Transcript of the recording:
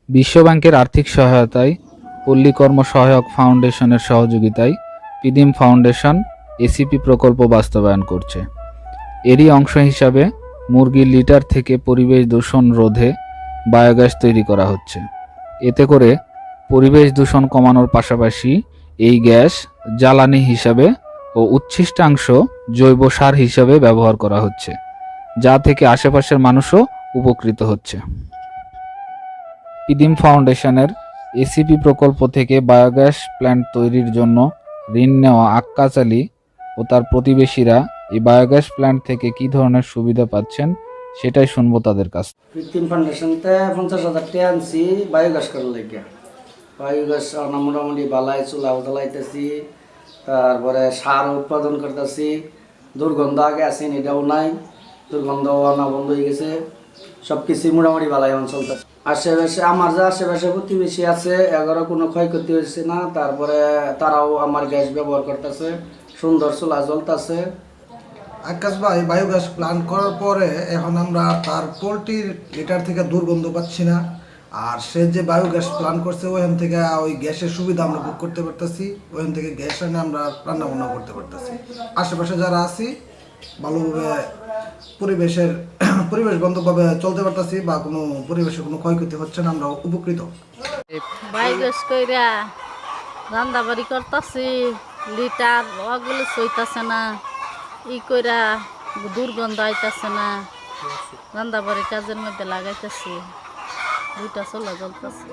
বিশ্বব্যাংকের আর্থিক সহায়তায়, পল্লী কর্ম সহায়ক ফাউন্ডেশনের সহযোগিতায় পিদিম ফাউন্ডেশন এসিপি প্রকল্প বাস্তবায়ন করছে। এরই অংশ হিসাবে মুরগির লিটার থেকে পরিবেশ দূষণ রোধে বায়োগ্যাস তৈরি করা হচ্ছে। এতে করে পরিবেশ দূষণ কমানোর পাশাপাশি এই গ্যাস জ্বালানি হিসাবে ও উচ্ছিষ্টাংশ জৈব সার হিসাবে ব্যবহার করা হচ্ছে, যা থেকে আশেপাশের মানুষও উপকৃত হচ্ছে। পিদিম ফাউন্ডেশনের এসিপি প্রকল্প থেকে বায়োগ্যাস প্ল্যান্ট তৈরির জন্য ঋণ নেওয়া আক্কাস আলী ও তার প্রতিবেশীরা এই বায়োগ্যাস প্ল্যান্ট থেকে কী ধরনের সুবিধা পাচ্ছেন সেটাই শুনবো তাদের কাছ থেকে। পিদিম ফাউন্ডেশনতে 50,000 টাকা আনছি বায়োগ্যাস করার লাগে। বায়োগ্যাস মোটামুটি বালাই চুলাও জ্বালাইতেছি, তারপরে সার উৎপাদন করতেছি। দুর্গন্ধ আগে আসেন, এটাও নাই, দুর্গন্ধ আনা বন্ধ হয়ে গেছে। সব কিছুই মোটামুটি বালাই এখন চলতেছে। আশেপাশে আমার যে আশেপাশে প্রতিবেশী আছে, এগারো কোনো ক্ষয়ক্ষতি হয়েছে না। তারপরে তারাও আমার গ্যাস ব্যবহার করতেছে, সুন্দর চুলা জ্বলতেছে। আকাশ ভাই বায়োগ্যাস প্ল্যান্ট করার পরে এখন আমরা তার পোলট্রির লিটার থেকে দুর্গন্ধ পাচ্ছি না। আর সে যে বায়োগ্যাস প্ল্যান্ট করছে ওখান থেকে ওই গ্যাসের সুবিধা আমরা ভোগ করতে পারতেছি। ওখান থেকে গ্যাস এনে আমরা রান্না বান্না করতে পারতেছি। আশেপাশে যারা আছি ভালোভাবে পরিবেশ বান্ধবভাবে চলতে পারতেছি, বা কোনো পরিবেশের কোনো ক্ষয়ক্ষতি হচ্ছে না, আমরা উপকৃত। বায়োগ্যাস কইরা রান্না বাড়ি করতেছি, লিটার ওগুলো সইতাছে না, ই কইরা দুর্গন্ধ আইতাছে না, রান্না বাড়ি কাজের মধ্যে লাগাইতেছি, দুইটা চলা জ্বলতেছে।